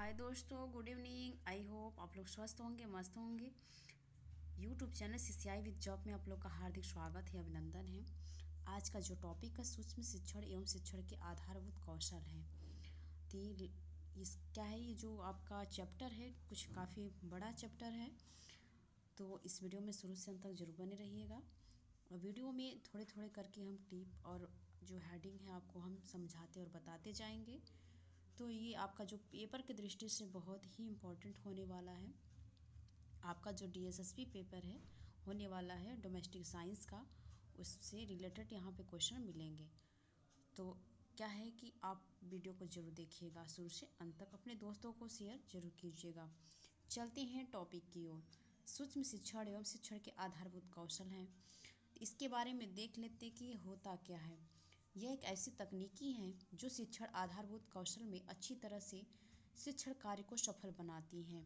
हाय दोस्तों, good evening. I hope आप लोग स्वस्थ होंगे, मस्त होंगे। YouTube channel CCI with job में आप लोग का हार्दिक स्वागत है, अभिनंदन है। आज का जो टॉपिक है सूक्ष्म शिक्षण एवं शिक्षण के आधारभूत कौशल है। तो इस क्या है, ये जो आपका चैप्टर है कुछ काफ़ी बड़ा चैप्टर है, तो इस वीडियो में शुरू से अंत तक जरूर बने रहिएगा। और वीडियो में थोड़े थोड़े करके हम टिप और जो हेडिंग है आपको हम समझाते और बताते जाएंगे। तो ये आपका जो पेपर की दृष्टि से बहुत ही इम्पोर्टेंट होने वाला है। आपका जो डीएसएसपी पेपर है होने वाला है डोमेस्टिक साइंस का, उससे रिलेटेड यहाँ पे क्वेश्चन मिलेंगे। तो क्या है कि आप वीडियो को जरूर देखिएगा शुरू से अंत तक, अपने दोस्तों को शेयर जरूर कीजिएगा। चलते हैं टॉपिक की ओर। सूक्ष्म शिक्षण एवं शिक्षण के आधारभूत कौशल हैं। इसके बारे में देख लेते कि होता क्या है। यह एक ऐसी तकनीकी है जो शिक्षण आधारभूत कौशल में अच्छी तरह से शिक्षण कार्य को सफल बनाती हैं।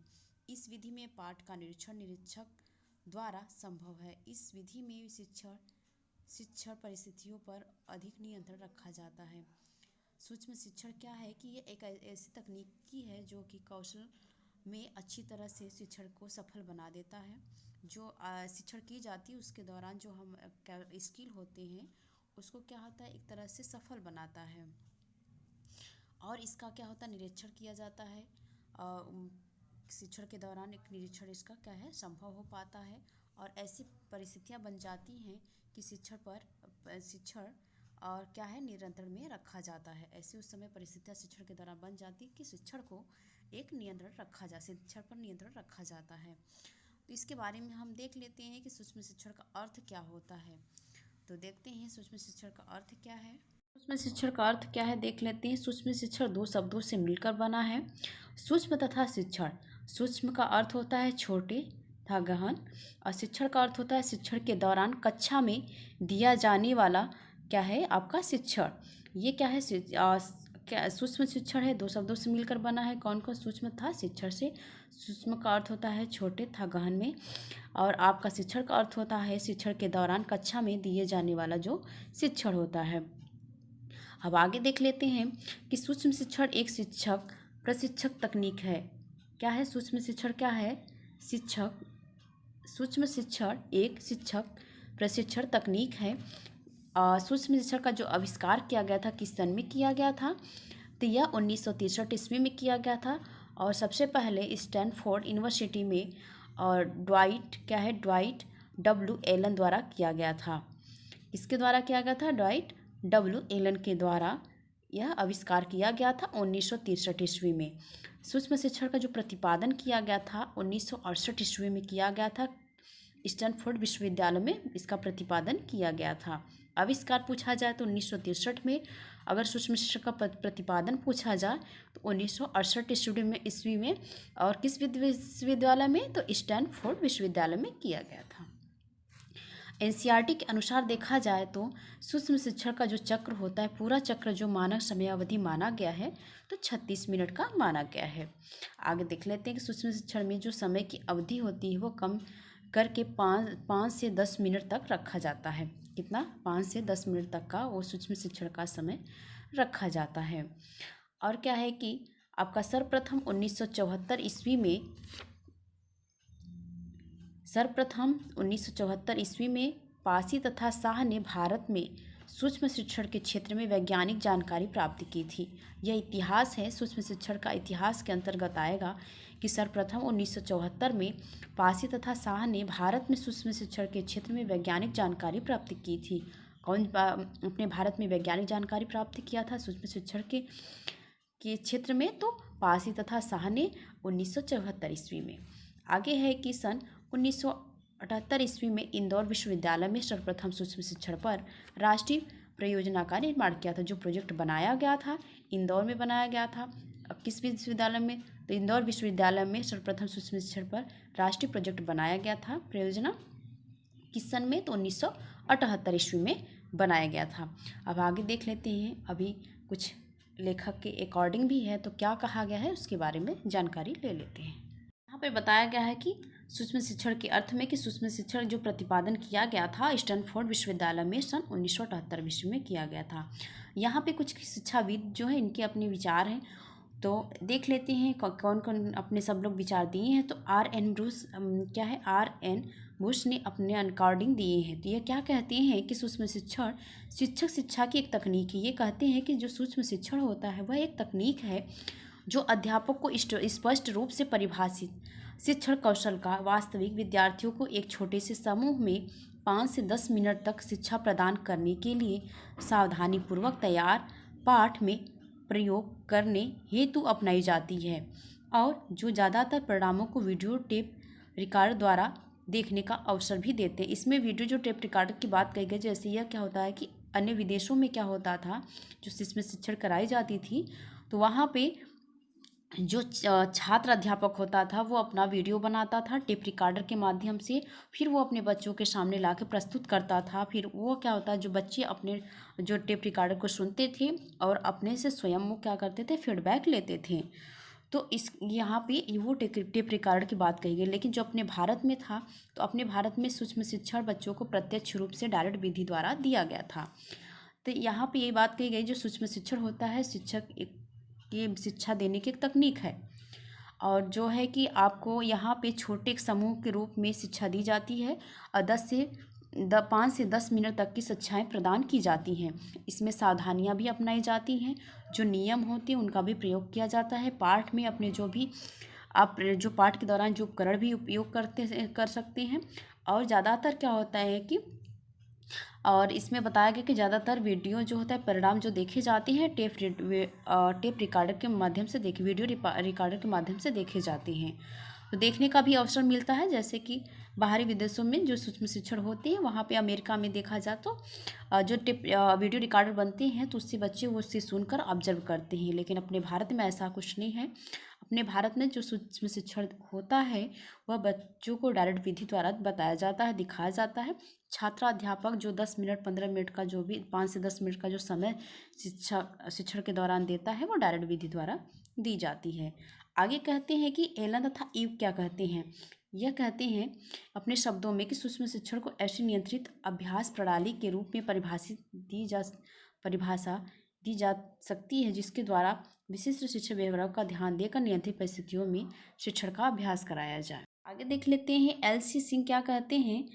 इस विधि में पाठ का निरीक्षण निरीक्षक द्वारा संभव है। इस विधि में शिक्षण परिस्थितियों पर अधिक नियंत्रण रखा जाता है। सूक्ष्म शिक्षण क्या है कि ये एक ऐसी तकनीकी है जो कि कौशल में अच्छी तरह से शिक्षण को सफल बना देता है। जो शिक्षण की जाती है उसके दौरान जो हम स्किल होते हैं उसको क्या होता है, एक तरह से सफल बनाता है। और इसका क्या होता है, निरीक्षण किया जाता है। शिक्षण के दौरान एक निरीक्षण इसका क्या है, संभव हो पाता है। और ऐसी परिस्थितियां बन जाती हैं कि शिक्षण और क्या है नियंत्रण में रखा जाता है। ऐसी उस समय परिस्थितियां शिक्षण के दौरान बन जाती है कि शिक्षण को एक नियंत्रण रखा जा शिक्षण पर नियंत्रण रखा जाता है। तो इसके बारे में हम देख लेते हैं कि सूक्ष्म शिक्षण का अर्थ क्या होता है। तो देखते हैं सूक्ष्म शिक्षण का अर्थ क्या है। सूक्ष्म शिक्षण का अर्थ क्या है देख लेते हैं। सूक्ष्म शिक्षण दो शब्दों से मिलकर बना है, सूक्ष्म तथा शिक्षण। सूक्ष्म का अर्थ होता है छोटे तथा गहन, और शिक्षण का अर्थ होता है शिक्षण के दौरान कक्षा में दिया जाने वाला क्या है आपका शिक्षण। ये क्या है क्या सूक्ष्म शिक्षण है, दो शब्दों से मिलकर बना है। कौन कौन? सूक्ष्म तथा शिक्षण से। सूक्ष्म का अर्थ होता है छोटे तथा गहन में, और आपका शिक्षण का अर्थ होता है शिक्षण के दौरान कक्षा में दिए जाने वाला जो शिक्षण होता है। अब आगे देख लेते हैं कि सूक्ष्म शिक्षण एक शिक्षक प्रशिक्षक तकनीक है। क्या है सूक्ष्म शिक्षण? क्या है सूक्ष्म शिक्षण एक शिक्षक प्रशिक्षण तकनीक है। सूक्ष्म शिक्षण का जो आविष्कार किया गया था किस सन में किया गया था? तो यह 1963 ईस्वी में किया गया था, और सबसे पहले स्टैनफोर्ड यूनिवर्सिटी में और ड्वाइट डब्ल्यू एलन द्वारा किया गया था। इसके द्वारा किया गया था, ड्वाइट डब्ल्यू एलन के द्वारा यह आविष्कार किया गया था 1963 ईस्वी में। सूक्ष्म शिक्षण का जो प्रतिपादन किया गया था 1968 ईस्वी में किया गया था। स्टैनफोर्ड विश्वविद्यालय में इसका प्रतिपादन किया गया था। आविष्कार पूछा जाए तो 1963 में, अगर सूक्ष्म शिक्षण का प्रतिपादन पूछा जाए तो 1968 ईस्वी में, और किस विश्वविद्यालय में? तो स्टैनफोर्ड विश्वविद्यालय में किया गया था। एनसीईआरटी के अनुसार देखा जाए तो सूक्ष्म शिक्षण का जो चक्र होता है, पूरा चक्र जो मानक समयावधि माना गया है तो 36 मिनट का माना गया है। आगे देख लेते हैं कि सूक्ष्म शिक्षण में जो समय की अवधि होती है वो कम करके 5 से 10 मिनट तक रखा जाता है। कितना? 5 से 10 मिनट तक का वो सूक्ष्म शिक्षण का समय रखा जाता है। और क्या है कि आपका सर्वप्रथम 1974 ईस्वी में पासी तथा शाह ने भारत में सूक्ष्म शिक्षण के क्षेत्र में वैज्ञानिक जानकारी प्राप्त की थी। यह इतिहास है, सूक्ष्म शिक्षण का इतिहास के अंतर्गत आएगा कि सर्वप्रथम 1974 में पासी तथा शाह ने भारत में सूक्ष्म शिक्षण के क्षेत्र में वैज्ञानिक जानकारी प्राप्त की थी। कौन अपने भारत में वैज्ञानिक जानकारी प्राप्त किया था सूक्ष्म शिक्षण के क्षेत्र में? तो पासी तथा शाह ने 1974 ईस्वी में। आगे है कि सन 1978 ईस्वी में इंदौर विश्वविद्यालय में सर्वप्रथम सूक्ष्म शिक्षण पर राष्ट्रीय परियोजना का निर्माण किया था। जो प्रोजेक्ट बनाया गया था इंदौर में बनाया गया था। अब किस विश्वविद्यालय में? तो इंदौर विश्वविद्यालय में सर्वप्रथम सूक्ष्म शिक्षण पर राष्ट्रीय प्रोजेक्ट बनाया गया था। परियोजना किस सन में? तो 1978 ईस्वी में बनाया गया था। अब आगे देख लेते हैं, अभी कुछ लेखक के अकॉर्डिंग भी है तो क्या कहा गया है उसके बारे में जानकारी ले लेते हैं। यहाँ पे बताया गया है कि सूक्ष्म शिक्षण के अर्थ में कि सूक्ष्म शिक्षण जो प्रतिपादन किया गया था स्टैनफोर्ड विश्वविद्यालय में सन 1978 ईस्वी में किया गया था। यहाँ पे कुछ शिक्षाविद जो है इनके अपने विचार हैं। तो देख लेते हैं कौन कौन अपने सब लोग विचार दिए हैं। तो R.N. ब्रूस क्या है, R.N. बुश ने अपने अकॉर्डिंग दिए हैं। तो ये क्या कहते हैं कि सूक्ष्म शिक्षण शिक्षक शिक्षा की एक तकनीक है। ये कहते हैं कि जो सूक्ष्म शिक्षण होता है वह एक तकनीक है जो अध्यापक को स्पष्ट रूप से परिभाषित शिक्षण कौशल का वास्तविक विद्यार्थियों को एक छोटे से समूह में 5 से 10 मिनट तक शिक्षा प्रदान करने के लिए सावधानीपूर्वक तैयार पाठ में प्रयोग करने हेतु अपनाई जाती है, और जो ज़्यादातर परिणामों को वीडियो टेप रिकॉर्ड द्वारा देखने का अवसर भी देते हैं। इसमें वीडियो जो टेप रिकॉर्डर की बात कही गई, जैसे यह क्या होता है कि अन्य विदेशों में क्या होता था, जो इसमें शिक्षण कराई जाती थी, तो वहाँ पे जो छात्र अध्यापक होता था वो अपना वीडियो बनाता था टेप रिकॉर्डर के माध्यम से, फिर वो अपने बच्चों के सामने ला के प्रस्तुत करता था। फिर वो क्या होता है, जो बच्चे अपने जो टेप रिकॉर्डर को सुनते थे और अपने से स्वयं वो क्या करते थे, फीडबैक लेते थे। तो इस यहाँ पे वो टेप रिकॉर्डर की बात कही गई। लेकिन जो अपने भारत में था, तो अपने भारत में सूक्ष्म शिक्षण बच्चों को प्रत्यक्ष रूप से डायरेक्ट विधि द्वारा दिया गया था। तो यहाँ पे ये बात कही गई, जो सूक्ष्म शिक्षण होता है शिक्षक की शिक्षा देने की एक तकनीक है, और जो है कि आपको यहाँ पे छोटे समूह के रूप में शिक्षा दी जाती है और 5 से 10 मिनट तक की शिक्षाएं प्रदान की जाती हैं। इसमें सावधानियां भी अपनाई जाती हैं, जो नियम होते हैं उनका भी प्रयोग किया जाता है। पाठ में अपने जो भी आप जो पाठ के दौरान जो उपकरण भी उपयोग कर सकते हैं। और ज़्यादातर क्या होता है कि और इसमें बताया गया कि ज़्यादातर वीडियो जो होता है परिणाम जो देखे जाते हैं टेप रिकॉर्डर के माध्यम से वीडियो रिकॉर्डर के माध्यम से देखे जाते हैं। तो देखने का भी अवसर मिलता है, जैसे कि बाहरी विदेशों में जो सूक्ष्म शिक्षण होते हैं, वहाँ पे अमेरिका में देखा जाए तो जो वीडियो रिकॉर्डर बनते हैं तो उससे बच्चे वो उससे सुनकर ऑब्जर्व करते हैं। लेकिन अपने भारत में ऐसा कुछ नहीं है। अपने भारत में जो सूक्ष्म शिक्षण होता है वह बच्चों को डायरेक्ट विधि द्वारा बताया जाता है, दिखाया जाता है। छात्र अध्यापक जो 10 मिनट 15 मिनट का जो भी 5 से 10 मिनट का जो समय शिक्षण के दौरान देता है वो डायरेक्ट विधि द्वारा दी जाती है। आगे कहते हैं कि एलन तथा ईव क्या कहते हैं। यह कहते हैं अपने शब्दों में कि सूक्ष्म शिक्षण को ऐसी नियंत्रित अभ्यास प्रणाली के रूप में परिभाषा दी जा सकती है जिसके द्वारा विशिष्ट शिक्षण व्यवहारों का ध्यान देकर नियंत्रित परिस्थितियों में शिक्षण का अभ्यास कराया जाए। आगे देख लेते हैं LC सिंह क्या कहते हैं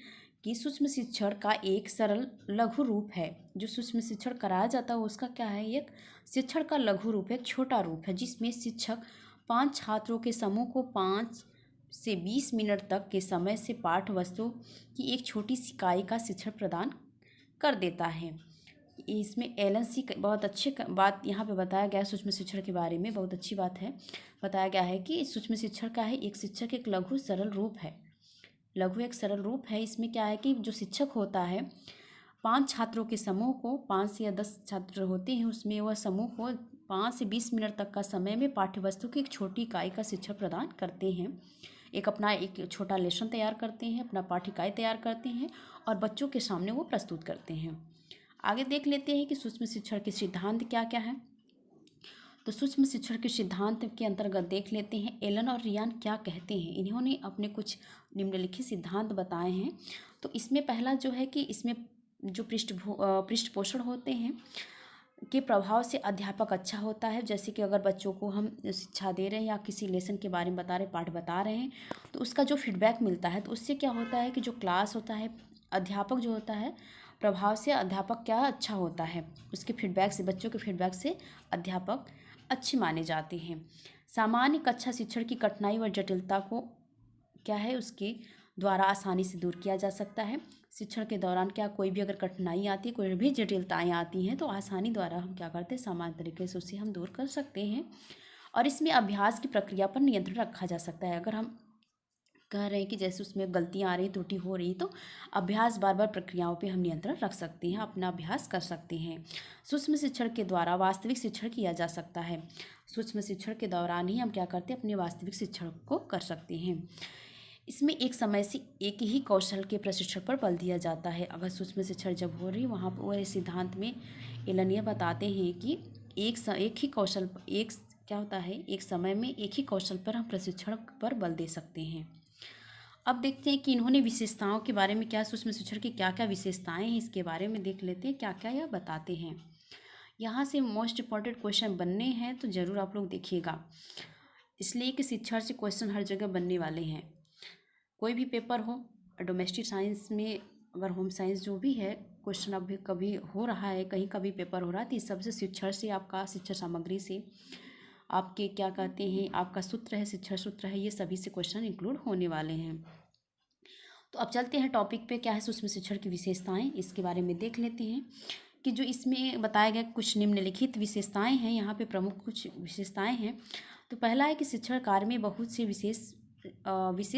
कि सूक्ष्म शिक्षण का एक सरल लघु रूप है। जो सूक्ष्म शिक्षण कराया जाता है उसका क्या है, एक शिक्षण का लघु रूप है, एक छोटा रूप है, जिसमें शिक्षक 5 छात्रों के समूह को 5 से 20 मिनट तक के समय से पाठ वस्तु की एक छोटी सी इकाई का शिक्षण प्रदान कर देता है। इसमें LC बहुत अच्छी बात यहाँ पे बताया गया है सूक्ष्म शिक्षण के बारे में, बहुत अच्छी बात है। बताया गया है कि सूक्ष्म शिक्षण का है एक शिक्षक एक लघु सरल रूप है। लघु एक सरल रूप है। इसमें क्या है कि जो शिक्षक होता है 5 छात्रों के समूह को, 5 से या 10 छात्र होते हैं, उसमें वह समूह को 5 से 20 मिनट तक का समय में पाठ्यवस्तु की एक छोटी इकाई का शिक्षण प्रदान करते हैं। एक छोटा लेसन तैयार करते हैं, अपना पाठ्य इकाई तैयार करते हैं और बच्चों के सामने वो प्रस्तुत करते हैं। आगे देख लेते हैं कि सूक्ष्म शिक्षण के सिद्धांत क्या क्या है। तो सूक्ष्म शिक्षण के सिद्धांत के अंतर्गत देख लेते हैं एलन और रियान क्या कहते हैं। इन्होंने अपने कुछ निम्नलिखित सिद्धांत बताए हैं। तो इसमें पहला जो है कि इसमें जो पृष्ठपोषण होते हैं के प्रभाव से अध्यापक अच्छा होता है। जैसे कि अगर बच्चों को हम शिक्षा दे रहे हैं या किसी लेसन के बारे में बता रहे, पाठ बता रहे हैं, तो उसका जो फीडबैक मिलता है तो उससे क्या होता है कि जो क्लास होता है, अध्यापक जो होता है, प्रभाव से अध्यापक क्या अच्छा होता है, उसके फीडबैक से, बच्चों के फीडबैक से अध्यापक अच्छे माने जाते हैं। सामान्य कक्षा शिक्षण की कठिनाई व जटिलता को क्या है उसके द्वारा आसानी से दूर किया जा सकता है। शिक्षण के दौरान क्या कोई भी अगर कठिनाई आती है, कोई भी जटिलताएं आती हैं, तो आसानी द्वारा हम क्या करते हैं, सामान्य तरीके से उसे हम दूर कर सकते हैं। और इसमें अभ्यास की प्रक्रिया पर नियंत्रण रखा जा सकता है। अगर हम कह रहे हैं कि जैसे उसमें गलतियाँ आ रही, त्रुटि हो रही, तो अभ्यास बार बार प्रक्रियाओं पे हम नियंत्रण रख सकते हैं, अपना अभ्यास कर सकते हैं। सूक्ष्म शिक्षण के द्वारा वास्तविक शिक्षण किया जा सकता है। सूक्ष्म शिक्षण के दौरान ही हम क्या करते हैं, अपने वास्तविक शिक्षण को कर सकते हैं। इसमें एक समय से एक ही कौशल के प्रशिक्षण पर बल दिया जाता है। अगर सूक्ष्म शिक्षण जब हो रही, वहाँ पर वह सिद्धांत में एलन ये बताते हैं कि एक ही कौशल, एक क्या होता है, एक समय में एक ही कौशल पर हम प्रशिक्षण पर बल दे सकते हैं। अब देखते हैं कि इन्होंने विशेषताओं के बारे में क्या, सूक्ष्म शिक्षण की क्या क्या विशेषताएं हैं, इसके बारे में देख लेते हैं क्या क्या यह बताते हैं। यहाँ से मोस्ट इम्पॉर्टेंट क्वेश्चन बनने हैं, तो ज़रूर आप लोग देखिएगा, इसलिए कि शिक्षण से क्वेश्चन हर जगह बनने वाले हैं। कोई भी पेपर हो, डोमेस्टिक साइंस में अगर होम साइंस जो भी है, क्वेश्चन अभी कभी हो रहा है, कहीं का भी पेपर हो रहा है, तो इस सबसे शिक्षण से आपका शिक्षण सामग्री से आपके क्या कहते हैं, आपका सूत्र है, शिक्षण सूत्र है, ये सभी से क्वेश्चन इंक्लूड होने वाले हैं। तो अब चलते हैं टॉपिक पे, क्या है सूक्ष्म शिक्षण की विशेषताएं, इसके बारे में देख लेते हैं कि जो इसमें बताया गया कुछ निम्नलिखित विशेषताएं हैं, यहाँ पे प्रमुख कुछ विशेषताएं हैं। तो पहला है कि शिक्षण कार्य में बहुत से विशेष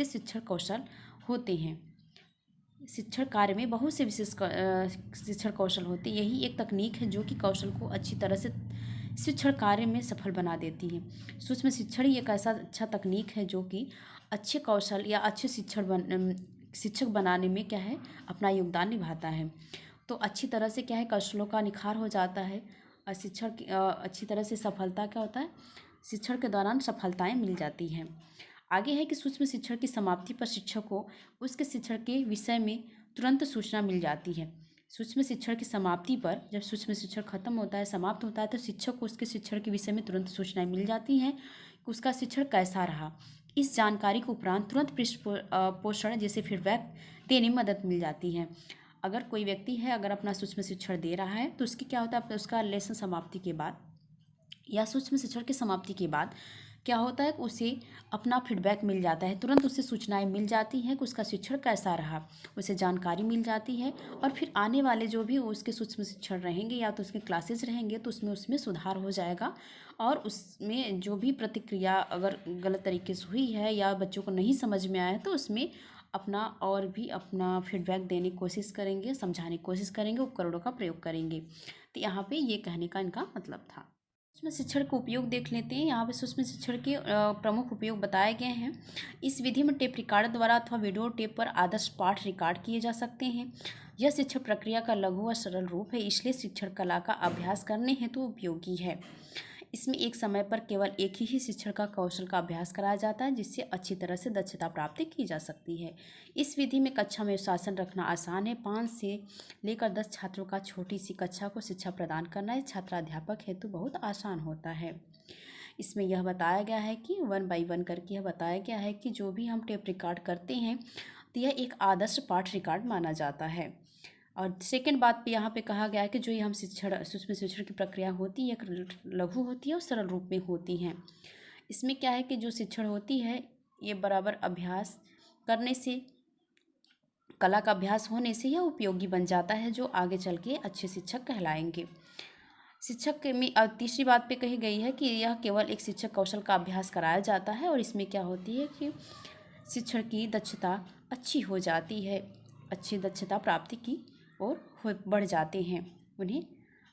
शिक्षण कौशल होते हैं। शिक्षण कार्य में बहुत से विशेष शिक्षण कौशल होते हैं। यही एक तकनीक है जो कि कौशल को अच्छी तरह से शिक्षण कार्य में सफल बना देती है। सूक्ष्म शिक्षण ही एक ऐसा अच्छा तकनीक है जो कि अच्छे कौशल या अच्छे शिक्षक बनाने में क्या है, अपना योगदान निभाता है। तो अच्छी तरह से क्या है, कौशलों का निखार हो जाता है और शिक्षण की अच्छी तरह से सफलता क्या होता है, शिक्षण के दौरान सफलताएं मिल जाती हैं। आगे है कि सूक्ष्म शिक्षण की समाप्ति पर शिक्षक को उसके शिक्षण के विषय में तुरंत सूचना मिल जाती है। सूक्ष्म शिक्षण की समाप्ति पर, जब सूक्ष्म शिक्षण खत्म होता है, समाप्त होता है, तो शिक्षक को उसके शिक्षण के विषय में तुरंत सूचनाएं मिल जाती हैं कि उसका शिक्षण कैसा रहा। इस जानकारी के उपरांत तुरंत पोषण जैसे फीडबैक देने में मदद मिल जाती है। अगर कोई व्यक्ति है, अगर अपना सूक्ष्म शिक्षण दे रहा है, तो उसकी क्या होता है, उसका लेसन समाप्ति के बाद या सूक्ष्म शिक्षण की समाप्ति के बाद क्या होता है कि उसे अपना फीडबैक मिल जाता है, तुरंत उसे सूचनाएं मिल जाती हैं कि उसका शिक्षण कैसा रहा, उसे जानकारी मिल जाती है। और फिर आने वाले जो भी उसके सूक्ष्म शिक्षण रहेंगे या तो उसके क्लासेस रहेंगे, तो उसमें सुधार हो जाएगा और उसमें जो भी प्रतिक्रिया अगर गलत तरीके से हुई है या बच्चों को नहीं समझ में आया है, तो उसमें अपना फीडबैक देने की कोशिश करेंगे, समझाने की कोशिश करेंगे, उपकरणों का प्रयोग करेंगे। तो यहाँ पे ये कहने का इनका मतलब था। सूक्ष्म शिक्षण के उपयोग देख लेते हैं। यहाँ पे सूक्ष्म शिक्षण के प्रमुख उपयोग बताए गए हैं। इस विधि में टेप रिकॉर्डर द्वारा अथवा वीडियो टेप पर आदर्श पाठ रिकॉर्ड किए जा सकते हैं। यह शिक्षण प्रक्रिया का लघु और सरल रूप है, इसलिए शिक्षण कला का अभ्यास करने हेतु उपयोगी है। इसमें एक समय पर केवल एक ही शिक्षण का कौशल का अभ्यास कराया जाता है, जिससे अच्छी तरह से दक्षता प्राप्ति की जा सकती है। इस विधि में कक्षा में शासन रखना आसान है। 5 से लेकर 10 छात्रों का छोटी सी कक्षा को शिक्षा प्रदान करना छात्राध्यापक हेतु बहुत आसान होता है। इसमें यह बताया गया है कि 1 बाई 1 करके यह बताया गया है कि जो भी हम टेप रिकॉर्ड करते हैं, तो यह एक आदर्श पाठ रिकॉर्ड माना जाता है। और सेकेंड बात पे यहाँ पे कहा गया है कि जो ये हम सूक्ष्म शिक्षण की प्रक्रिया होती है, लघु होती है और सरल रूप में होती हैं। इसमें क्या है कि जो शिक्षण होती है, ये बराबर अभ्यास करने से, कला का अभ्यास होने से यह उपयोगी बन जाता है, जो आगे चल के अच्छे शिक्षक कहलाएंगे। शिक्षक में तीसरी बात पे कही गई है कि यह केवल एक शिक्षक कौशल का अभ्यास कराया जाता है और इसमें क्या होती है कि शिक्षण की दक्षता अच्छी हो जाती है, अच्छी दक्षता प्राप्ति की और बढ़ जाते हैं। उन्हें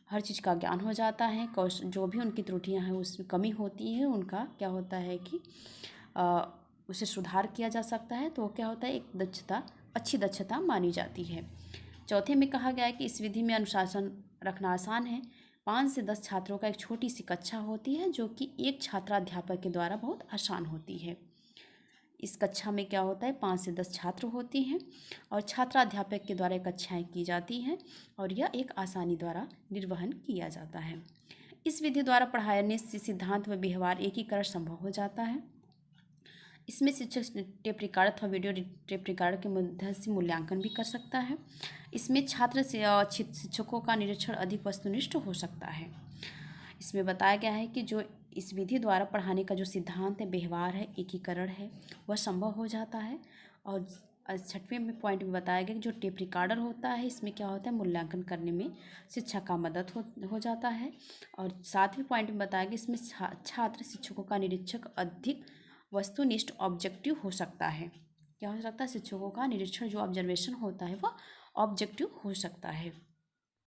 हर चीज़ का ज्ञान हो जाता है, जो भी उनकी त्रुटियां हैं उसमें कमी होती है, उनका क्या होता है कि उसे सुधार किया जा सकता है। तो क्या होता है, एक अच्छी दक्षता मानी जाती है। चौथे में कहा गया है कि इस विधि में अनुशासन रखना आसान है। 5 से 10 छात्रों का एक छोटी सी कक्षा होती है, जो कि एक छात्राध्यापक के द्वारा बहुत आसान होती है। इस कक्षा में क्या होता है, 5 से 10 छात्र होते हैं और छात्राध्यापक के द्वारा कक्षाएं की जाती हैं और यह एक आसानी द्वारा निर्वहन किया जाता है। इस विधि द्वारा पढ़ाने से सिद्धांत व व्यवहार एकीकरण संभव हो जाता है। इसमें शिक्षक टेप रिकॉर्ड अथवा वीडियो टेप रिकॉर्ड के मदद से मूल्यांकन भी कर सकता है। इसमें छात्र से शिक्षकों का निरीक्षण अधिक वस्तुनिष्ठ हो सकता है। इसमें बताया गया है कि जो इस विधि द्वारा पढ़ाने का जो सिद्धांत है, व्यवहार है, एकीकरण है, वह संभव हो जाता है। और 6वें में पॉइंट में बताया गया कि जो टेप रिकॉर्डर होता है, इसमें क्या होता है, मूल्यांकन करने में शिक्षक का मदद हो जाता है। और 7वें पॉइंट में बताया गया इसमें छात्र शिक्षकों का निरीक्षक अधिक वस्तुनिष्ठ ऑब्जेक्टिव हो सकता है। क्या हो सकता है, शिक्षकों का निरीक्षण जो ऑब्जर्वेशन होता है वह ऑब्जेक्टिव हो सकता है।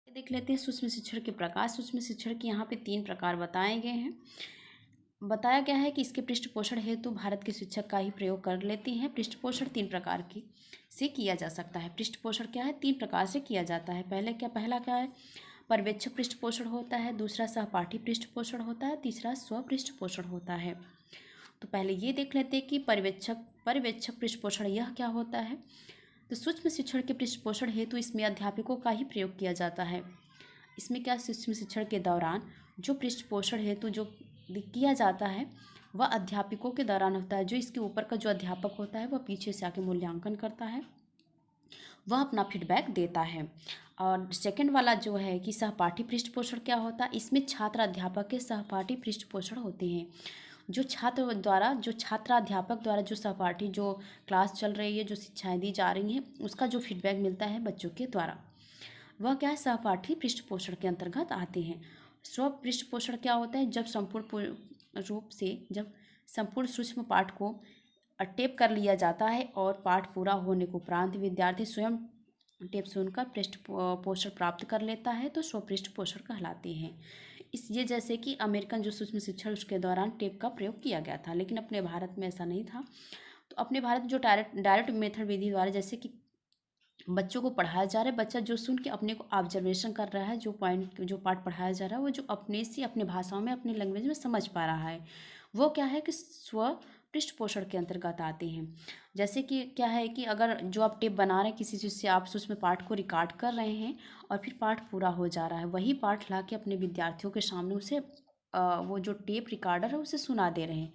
देख लेते हैं सूक्ष्म शिक्षण के प्रकार। सूक्ष्म शिक्षण के यहाँ पे 3 प्रकार बताए गए हैं। बताया गया है कि इसके पृष्ठपोषण हेतु भारत के शिक्षक का ही प्रयोग कर लेते हैं। पृष्ठपोषण 3 प्रकार की से किया जा सकता है। पृष्ठपोषण क्या है, 3 प्रकार से किया जाता है। पहला क्या है, पर्यवेक्षक पृष्ठपोषण होता है, दूसरा सहपाठी पृष्ठपोषण होता है, तीसरा स्व पृष्ठपोषण होता है। तो पहले ये देख लेते हैं कि पर्यवेक्षक पृष्ठपोषण यह क्या होता है। तो सूक्ष्म शिक्षण के पृष्ठपोषण हेतु इसमें अध्यापकों का ही प्रयोग किया जाता है। इसमें क्या सूक्ष्म शिक्षण के दौरान जो पृष्ठपोषण हेतु जो किया जाता है वह अध्यापकों के दौरान होता है। जो इसके ऊपर का जो अध्यापक होता है वह पीछे से आके मूल्यांकन करता है, वह अपना फीडबैक देता है। और सेकंड वाला जो है कि सहपाठी पृष्ठपोषण क्या होता है, इसमें छात्र अध्यापक के सहपाठी पृष्ठपोषण होते हैं। जो छात्राध्यापक द्वारा जो सहपाठी जो क्लास चल रही है, जो शिक्षाएं दी जा रही हैं, उसका जो फीडबैक मिलता है बच्चों के द्वारा, वह क्या है, सहपाठी पृष्ठपोषण के अंतर्गत आते हैं। स्व पृष्ठपोषण क्या होता है, जब संपूर्ण सूक्ष्म पाठ को टेप कर लिया जाता है और पाठ पूरा होने के उपरांत विद्यार्थी स्वयं टेप सुनकर पृष्ठपोषण प्राप्त कर लेता है तो स्व पृष्ठपोषण कहलाते हैं। ये जैसे कि अमेरिकन जो सूक्ष्म शिक्षण उसके दौरान टेप का प्रयोग किया गया था, लेकिन अपने भारत में ऐसा नहीं था। तो अपने भारत में जो डायरेक्ट मेथड विधि द्वारा जैसे कि बच्चों को पढ़ाया जा रहा है, बच्चा जो सुन के अपने को ऑब्जर्वेशन कर रहा है, जो पाठ पढ़ाया जा रहा है वो जो अपने से अपने भाषाओं में अपने लैंग्वेज में समझ पा रहा है, वो क्या है कि स्व पृष्ठपोषण के अंतर्गत आते हैं। जैसे कि क्या है कि अगर जो आप टेप बना रहे हैं किसी चीज़ से, आप उसमें पाठ को रिकॉर्ड कर रहे हैं और फिर पाठ पूरा हो जा रहा है, वही पाठ ला के अपने विद्यार्थियों के सामने उसे वो जो टेप रिकॉर्डर है उसे सुना दे रहे हैं,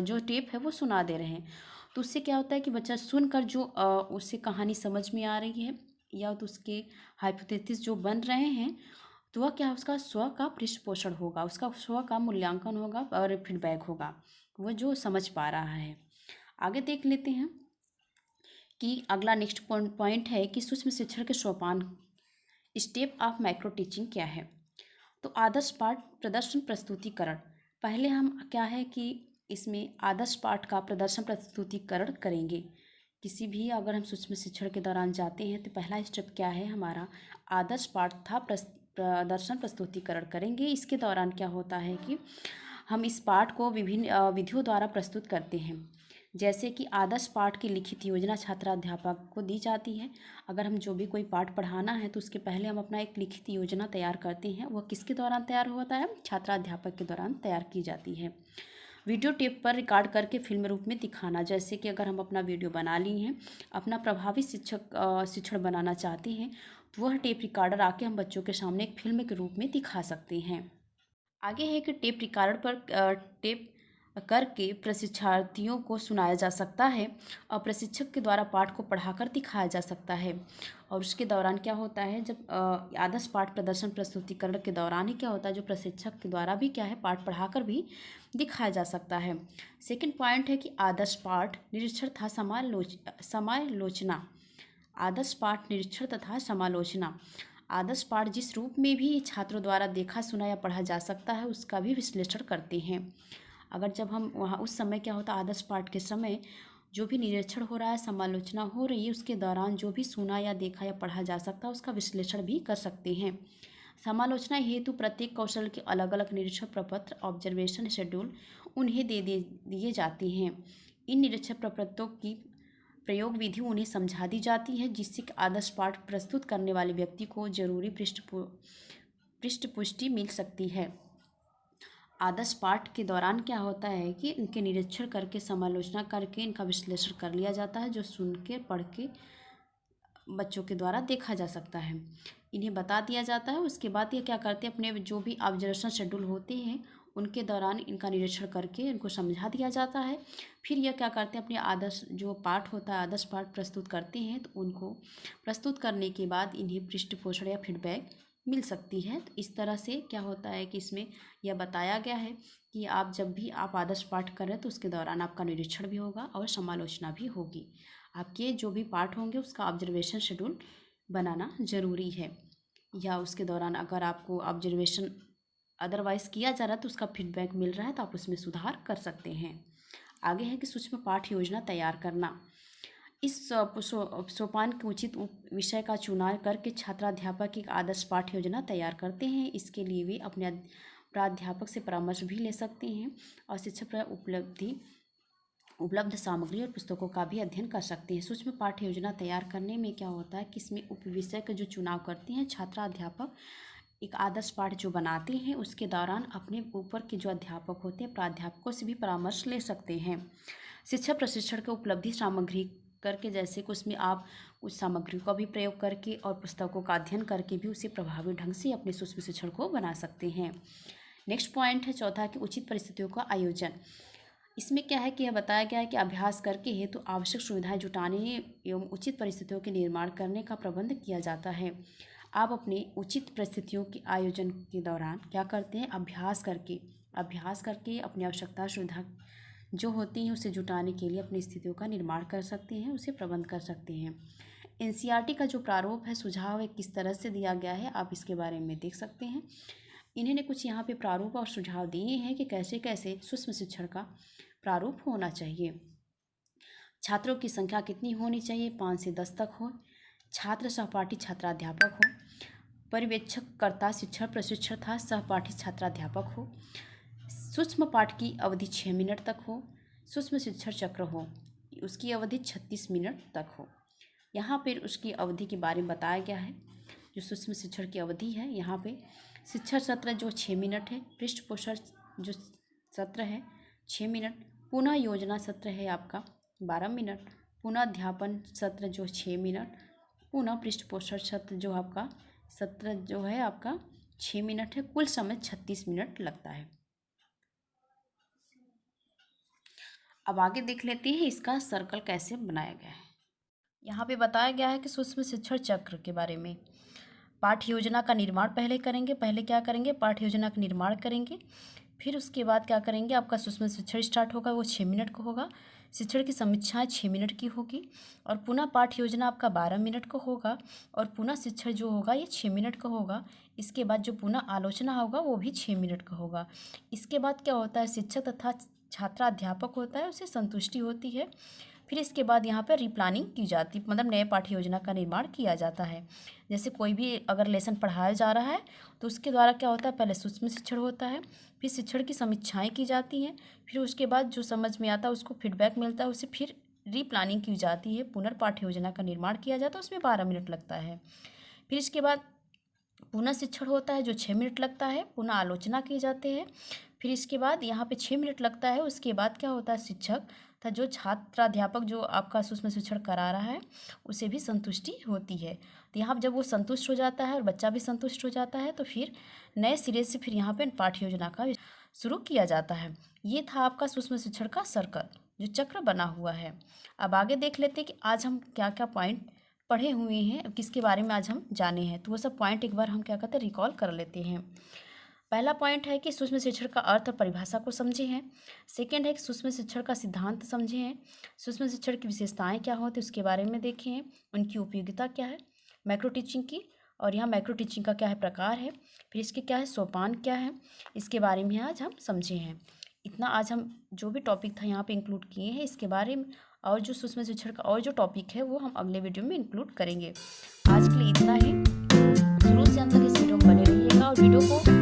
जो टेप है वो सुना दे रहे हैं। तो उससे क्या होता है कि बच्चा सुनकर जो उससे कहानी समझ में आ रही है या तो उसके हाइपोथेसिस जो बन रहे हैं, तो वह क्या, उसका स्व का पृष्ठपोषण होगा, उसका स्व का मूल्यांकन होगा और फीडबैक होगा, वो जो समझ पा रहा है। आगे देख लेते हैं कि अगला नेक्स्ट पॉइंट है कि सूक्ष्म शिक्षण के सोपान, स्टेप ऑफ माइक्रो टीचिंग क्या है। तो आदर्श पाठ प्रदर्शन प्रस्तुतिकरण, पहले हम क्या है कि इसमें आदर्श पाठ का प्रदर्शन प्रस्तुतिकरण करेंगे। किसी भी अगर हम सूक्ष्म शिक्षण के दौरान जाते हैं तो पहला स्टेप क्या है हमारा, आदर्श पाठ था प्रदर्शन प्रस्तुतिकरण करेंगे। इसके दौरान क्या होता है कि हम इस पाठ को विभिन्न विधियों द्वारा प्रस्तुत करते हैं। जैसे कि आदर्श पाठ की लिखित योजना छात्राध्यापक को दी जाती है। अगर हम जो भी कोई पाठ पढ़ाना है तो उसके पहले हम अपना एक लिखित योजना तैयार करते हैं। वह किसके दौरान तैयार होता है, छात्राध्यापक के दौरान तैयार की जाती है। वीडियो टेप पर रिकॉर्ड करके फिल्म रूप में दिखाना, जैसे कि अगर हम अपना वीडियो बना ली हैं, अपना प्रभावी शिक्षण बनाना चाहते हैं, तो वह टेप रिकॉर्डर आके हम बच्चों के सामने एक फिल्म के रूप में दिखा सकते हैं। आगे है कि टेप रिकॉर्डर पर टेप करके प्रशिक्षार्थियों को सुनाया जा सकता है और प्रशिक्षक के द्वारा पाठ को पढ़ाकर दिखाया जा सकता है। और उसके दौरान क्या होता है, जब आदर्श पाठ प्रदर्शन प्रस्तुतिकरण के दौरान ही क्या होता है, जो प्रशिक्षक के द्वारा भी क्या है पाठ पढ़ाकर भी दिखाया जा सकता है। सेकंड पॉइंट है कि आदर्श पाठ निरीक्षण तथा समालोचना। आदर्श पाठ निरीक्षण तथा समालोचना, आदर्श पाठ जिस रूप में भी छात्रों द्वारा देखा सुना या पढ़ा जा सकता है उसका भी विश्लेषण करते हैं। अगर जब हम वहाँ उस समय क्या होता है, आदर्श पाठ के समय जो भी निरीक्षण हो रहा है, समालोचना हो रही है, उसके दौरान जो भी सुना या देखा या पढ़ा जा सकता है उसका विश्लेषण भी कर सकते हैं। समालोचना हेतु प्रत्येक कौशल के अलग अलग निरीक्षण प्रपत्र, ऑब्जर्वेशन शेड्यूल उन्हें दिए जाते हैं। इन निरीक्षण प्रपत्रों की प्रयोग विधि उन्हें समझा दी जाती है, जिससे आदर्श पाठ प्रस्तुत करने वाले व्यक्ति को जरूरी पृष्ठपुष्टि मिल सकती है। आदर्श पाठ के दौरान क्या होता है कि इनके निरीक्षण करके समालोचना करके इनका विश्लेषण कर लिया जाता है, जो सुन के पढ़ के बच्चों के द्वारा देखा जा सकता है, इन्हें बता दिया जाता है। उसके बाद ये क्या करते हैं, अपने जो भी ऑब्जर्वेशन शेड्यूल होते हैं उनके दौरान इनका निरीक्षण करके इनको समझा दिया जाता है। फिर यह क्या करते हैं, अपने आदर्श जो पाठ होता है, आदर्श पाठ प्रस्तुत करते हैं, तो उनको प्रस्तुत करने के बाद इन्हें पृष्ठपोषण या फीडबैक मिल सकती है। तो इस तरह से क्या होता है कि इसमें यह बताया गया है कि आप जब भी आप आदर्श पाठ करें तो उसके दौरान आपका निरीक्षण भी होगा और समालोचना भी होगी। आपके जो भी पाठ होंगे उसका ऑब्जर्वेशन शेड्यूल बनाना ज़रूरी है, या उसके दौरान अगर आपको ऑब्जर्वेशन अदरवाइज़ किया जा रहा है तो उसका फीडबैक मिल रहा है तो आप उसमें सुधार कर सकते हैं। आगे है कि सूक्ष्म पाठ योजना तैयार करना। इस सोपान के उचित विषय का चुनाव करके छात्राध्यापक एक आदर्श पाठ योजना तैयार करते हैं। इसके लिए वे अपने प्राध्यापक से परामर्श भी ले सकते हैं और शिक्षक पर उपलब्ध सामग्री और पुस्तकों का भी अध्ययन कर सकते हैं। सूक्ष्म पाठ्य योजना तैयार करने में क्या होता है कि इसमें उप विषय का जो चुनाव करते हैं छात्राध्यापक, एक आदर्श पाठ जो बनाते हैं उसके दौरान अपने ऊपर के जो अध्यापक होते हैं प्राध्यापकों से भी परामर्श ले सकते हैं। शिक्षा प्रशिक्षण के उपलब्धि सामग्री करके, जैसे कि उसमें आप उस सामग्री का भी प्रयोग करके और पुस्तकों का अध्ययन करके भी उसे प्रभावी ढंग से अपने सूक्ष्म शिक्षण को बना सकते हैं। नेक्स्ट पॉइंट है चौथा कि उचित परिस्थितियों का आयोजन। इसमें क्या है कि यह बताया गया है कि अभ्यास करके हेतु आवश्यक सुविधाएं जुटाने एवं उचित परिस्थितियों के निर्माण करने का प्रबंध किया जाता है। आप अपने उचित परिस्थितियों के आयोजन के दौरान क्या करते हैं, अभ्यास करके अपनी आवश्यकता सुविधा जो होती हैं उसे जुटाने के लिए अपनी स्थितियों का निर्माण कर सकते हैं, उसे प्रबंध कर सकते हैं। एनसीईआरटी का जो प्रारूप है, सुझाव है, किस तरह से दिया गया है, आप इसके बारे में देख सकते हैं। इन्होंने कुछ यहाँ पे प्रारूप और सुझाव दिए हैं कि कैसे कैसे सूक्ष्म शिक्षण का प्रारूप होना चाहिए। छात्रों की संख्या कितनी होनी चाहिए, 5 से 10 तक हो। छात्र सहपाठी छात्राध्यापक हो। पर्यवेक्षक कर्ता शिक्षण प्रशिक्षक था सहपाठी छात्राध्यापक हो। सूक्ष्म पाठ की अवधि 6 मिनट तक हो। सूक्ष्म शिक्षण चक्र हो, उसकी अवधि 36 मिनट तक हो। यहाँ पर उसकी अवधि के बारे में बताया गया है। जो सूक्ष्म शिक्षण की अवधि है, यहाँ पे शिक्षण सत्र जो 6 मिनट है, पृष्ठपोषण जो सत्र है 6 मिनट, पुनः योजना सत्र है आपका 12 मिनट, पुनः अध्यापन सत्र जो 6 मिनट, पुनः पृष्ठपोषण सत्र जो आपका सत्र जो है आपका 6 मिनट है। कुल समय 36 मिनट लगता है। अब आगे देख लेते हैं इसका सर्कल कैसे बनाया गया है। यहाँ पे बताया गया है कि सूक्ष्म शिक्षण चक्र के बारे में। पाठ्य योजना का निर्माण पहले करेंगे, पहले क्या करेंगे, पाठ्य योजना का निर्माण करेंगे। फिर उसके बाद क्या करेंगे, आपका सूक्ष्म शिक्षण स्टार्ट होगा, वो 6 मिनट का होगा। शिक्षण की समीक्षाएं 6 मिनट की होगी और पुनः पाठ्य योजना आपका 12 मिनट का होगा और पुनः शिक्षण जो होगा ये 6 मिनट का होगा। इसके बाद जो पुनः आलोचना होगा वो भी 6 मिनट का होगा। इसके बाद क्या होता है, शिक्षक तथा छात्राध्यापक होता है, उसे संतुष्टि होती है। फिर इसके बाद यहाँ पर रिप्लानिंग की जाती, मतलब नए पाठ्य योजना का निर्माण किया जाता है। जैसे कोई भी अगर लेसन पढ़ाया जा रहा है तो उसके द्वारा क्या होता है, पहले सूक्ष्म शिक्षण होता है, फिर शिक्षण की समीक्षाएं की जाती हैं, फिर उसके बाद जो समझ में आता है उसको फीडबैक मिलता है, उसे फिर रीप्लानिंग की जाती है, पुनर्पाठ्य योजना का निर्माण किया जाता है, उसमें 12 मिनट लगता है। फिर इसके बाद पुनः शिक्षण होता है जो 6 मिनट लगता है, पुनः आलोचना की जाते हैं। फिर इसके बाद यहाँ पे 6 मिनट लगता है। उसके बाद क्या होता है, शिक्षक तथा जो छात्राध्यापक जो आपका सूक्ष्म शिक्षण करा रहा है उसे भी संतुष्टि होती है। तो यहाँ जब वो संतुष्ट हो जाता है और बच्चा भी संतुष्ट हो जाता है तो फिर नए सिरे से फिर यहाँ पे पाठ्य योजना का शुरू किया जाता है। ये था आपका सूक्ष्म शिक्षण का सर्कल जो चक्र बना हुआ है। अब आगे देख लेते हैं कि आज हम क्या क्या पॉइंट पढ़े हुए हैं, किसके बारे में आज हम जाने हैं। तो वो सब पॉइंट एक बार हम क्या कहते हैं, रिकॉल कर लेते हैं। पहला पॉइंट है कि सूक्ष्म शिक्षण का अर्थ और परिभाषा को समझे हैं। सेकंड है कि सूक्ष्म शिक्षण का सिद्धांत समझे हैं। सूक्ष्म शिक्षण की विशेषताएं क्या होती है उसके बारे में देखे हैं, उनकी उपयोगिता क्या है, माइक्रो टीचिंग की, और यहाँ माइक्रो टीचिंग का क्या है प्रकार है, फिर इसके क्या है सोपान क्या है, इसके बारे में आज हम समझे हैं। इतना आज हम जो भी टॉपिक था यहाँ पे इंक्लूड किए हैं इसके बारे में, और जो सूक्ष्म शिक्षण का और जो टॉपिक है वो हम अगले वीडियो में इंक्लूड करेंगे। आज के लिए इतना ही। शुरू से अंत तक इस वीडियो में बने रहिएगा और वीडियो को